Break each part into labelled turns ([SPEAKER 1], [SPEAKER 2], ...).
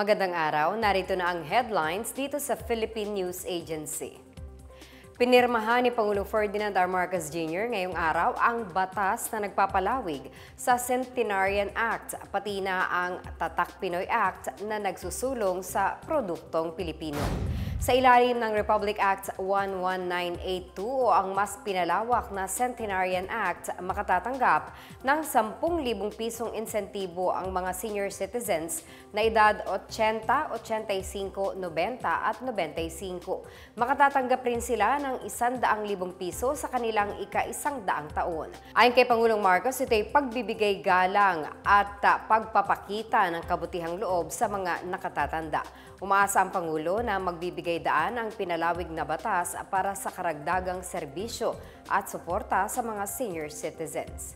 [SPEAKER 1] Magandang araw, narito na ang headlines dito sa Philippine News Agency. Pinirmahan ni Pangulong Ferdinand R. Marcos Jr. ngayong araw ang batas na nagpapalawig sa Centenarian Act, pati na ang Tatak Pinoy Act na nagsusulong sa produktong Pilipino. Sa ilalim ng Republic Act 11982 o ang mas pinalawak na Centenarian Act, makatatanggap ng 10,000 pisong insentibo ang mga senior citizens na edad 80, 85, 90 at 95. Makatatanggap rin sila ng 100,000 piso sa kanilang ika-100 taon. Ayon kay Pangulong Marcos, ito'y pagbibigay galang at pagpapakita ng kabutihang loob sa mga nakatatanda. Umaasa ang Pangulo na magbibigay daan ang pinalawig na batas para sa karagdagang serbisyo at suporta sa mga senior citizens.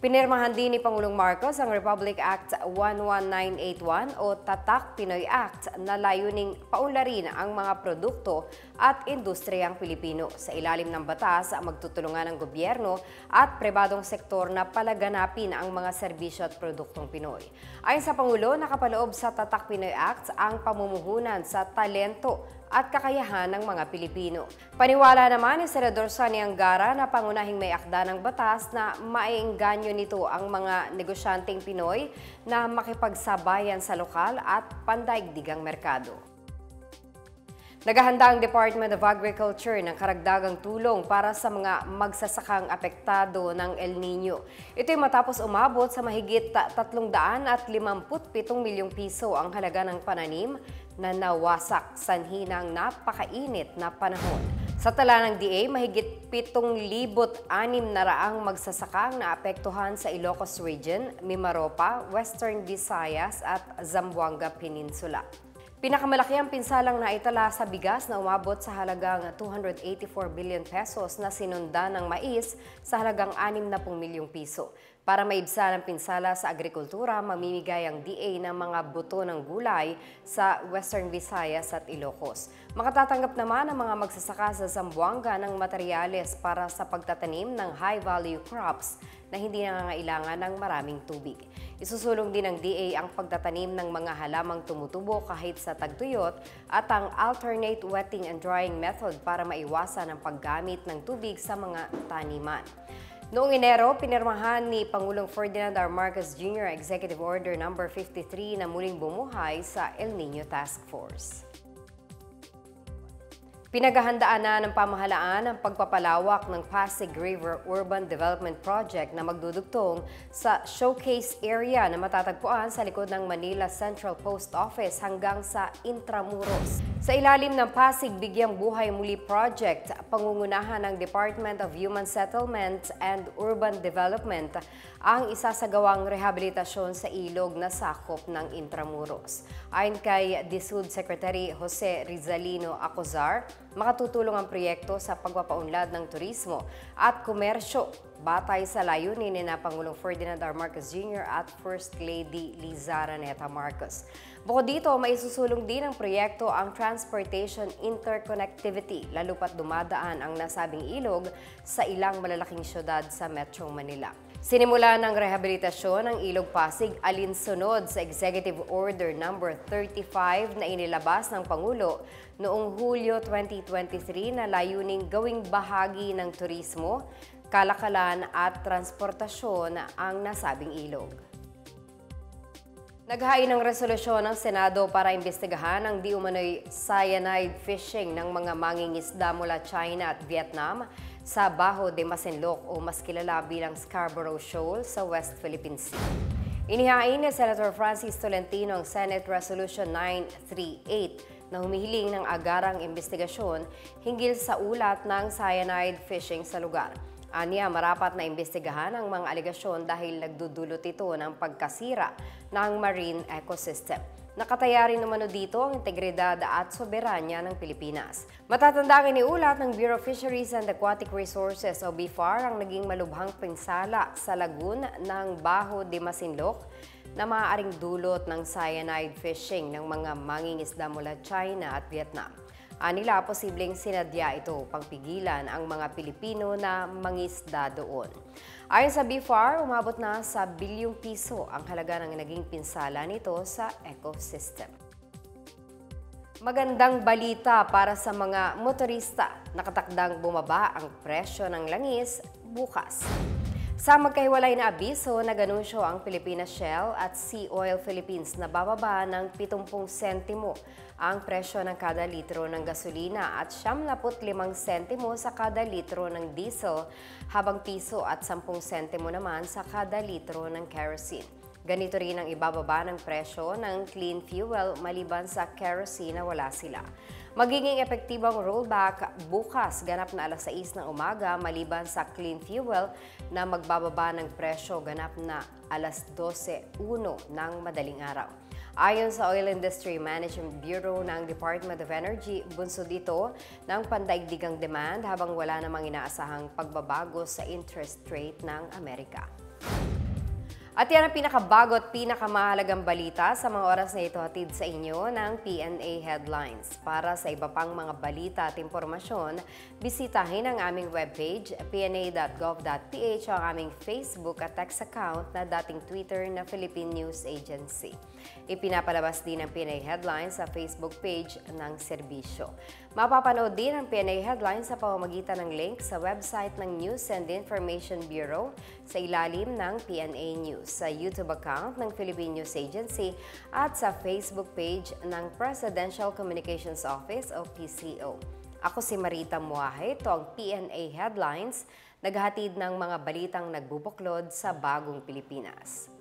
[SPEAKER 1] Pinirmahan din ni Pangulong Marcos ang Republic Act 11981 o Tatak Pinoy Act na layuning paunlarin ang mga produkto at industriyang Pilipino. Sa ilalim ng batas, magtutulungan ng gobyerno at pribadong sektor na palaganapin ang mga serbisyo at produktong Pinoy. Ayon sa Pangulo, nakapaloob sa Tatak Pinoy Act ang pamumuhunan sa talento at kakayahan ng mga Pilipino. Paniwala naman ni Senador Sonny Angara na pangunahing may akda ng batas na maiengganyo nito ang mga negosyanteng Pinoy na makipagsabayan sa lokal at pandaigdigang merkado. Naghahanda ang Department of Agriculture ng karagdagang tulong para sa mga magsasakang apektado ng El Nino. Ito'y matapos umabot sa mahigit 357 milyong piso ang halaga ng pananim na nawasak sanhi ng napakainit na panahon. Sa tala ng DA, mahigit 7,600 magsasaka ang naapektuhan sa Ilocos Region, Mimaropa, Western Visayas at Zamboanga Peninsula. Pinakamalaki ang pinsalang naitala sa bigas na umabot sa halagang 284 billion pesos na sinundan ng mais sa halagang 60 milyong piso. Para maibsan ang pinsala sa agrikultura, mamimigay ang DA ng mga buto ng gulay sa Western Visayas at Ilocos. Makatatanggap naman ang mga magsasaka sa Zamboanga ng materyales para sa pagtatanim ng high-value crops na hindi nangangailangan ng maraming tubig. Isusulong din ng DA ang pagtatanim ng mga halamang tumutubo kahit sa tagtuyot at ang alternate wetting and drying method para maiwasan ang paggamit ng tubig sa mga taniman. Noong Enero, pinirmahan ni Pangulong Ferdinand R. Marcos Jr. Executive Order No. 53 na muling bumuhay sa El Nino Task Force. Pinaghahandaan na ng pamahalaan ang pagpapalawak ng Pasig River Urban Development Project na magdudugtong sa showcase area na matatagpuan sa likod ng Manila Central Post Office hanggang sa Intramuros. Sa ilalim ng Pasig Bigyang Buhay Muli Project, pangungunahan ng Department of Human Settlement and Urban Development ang isasagawang rehabilitasyon sa ilog na sakop ng Intramuros. Ayon kay DSUD Secretary Jose Rizalino Acozar, makatutulong ang proyekto sa pagpapaunlad ng turismo at komersyo batay sa layunin ni Pangulong Ferdinand R. Marcos Jr. at First Lady Liza Araneta Marcos. Bukod dito, maisusulong din ng proyekto ang transportation interconnectivity, lalo pat dumadaan ang nasabing ilog sa ilang malalaking syudad sa Metro Manila. Sinimula ng rehabilitasyon ng Ilog Pasig alinsunod sa Executive Order No. 35 na inilabas ng Pangulo noong Hulyo 2023 na layuning gawing bahagi ng turismo, kalakalan at transportasyon ang nasabing ilog. Naghain ng resolusyon ng Senado para imbestigahan ang di umano'y cyanide fishing ng mga mangingisda mula China at Vietnam sa Bajo de Masinloc o mas kilala bilang Scarborough Shoal sa West Philippine Sea. Inihain ni Senator Francis Tolentino ang Senate Resolution 938 na humihiling ng agarang investigasyon hinggil sa ulat ng cyanide fishing sa lugar. Aniya, marapat na imbestigahan ang mga aligasyon dahil nagdudulot ito ng pagkasira ng marine ecosystem. Nakataya rin naman dito ang integridad at soberanya ng Pilipinas. Matatandang iniulat ng Bureau of Fisheries and Aquatic Resources o BFAR ang naging malubhang pinsala sa lagoon ng Bajo de Masinloc na maaaring dulot ng cyanide fishing ng mga mangingisda mula China at Vietnam. Anila, posibleng sinadya ito pang pigilan ang mga Pilipino na mangisda doon. Ayon sa BFAR, umabot na sa bilyong piso ang halaga ng naging pinsala nito sa ecosystem. Magandang balita para sa mga motorista. Nakatakdang bumaba ang presyo ng langis bukas. Sa magkahiwalay na abiso, nag-anunsyo ang Pilipinas Shell at Sea Oil Philippines na bababa ng 70 sentimo ang presyo ng kada litro ng gasolina at 75 sentimo sa kada litro ng diesel, habang piso at 10 sentimo naman sa kada litro ng kerosene. Ganito rin ang ibababa ng presyo ng clean fuel maliban sa kerosene na wala sila. Magiging epektibong rollback bukas ganap na alas 6 ng umaga maliban sa clean fuel na magbababa ng presyo ganap na alas 12:01 ng madaling araw. Ayon sa Oil Industry Management Bureau ng Department of Energy, bunsod ito ng pandaigdigang demand habang wala namang inaasahang pagbabago sa interest rate ng Amerika. At yan ang pinakabago at pinakamahalagang balita sa mga oras na ito, hatid sa inyo ng PNA Headlines. Para sa iba pang mga balita at impormasyon, bisitahin ang aming webpage, pna.gov.ph, ang aming Facebook at X account na dating Twitter na Philippine News Agency. Ipinapalabas din ang PNA Headlines sa Facebook page ng serbisyo. Mapapanood din ang PNA Headlines sa pamamagitan ng link sa website ng News and Information Bureau sa ilalim ng PNA News, sa YouTube account ng Philippine News Agency at sa Facebook page ng Presidential Communications Office o PCO. Ako si Marita Muahe, ito ang PNA Headlines, naghahatid ng mga balitang nagbubuklod sa bagong Pilipinas.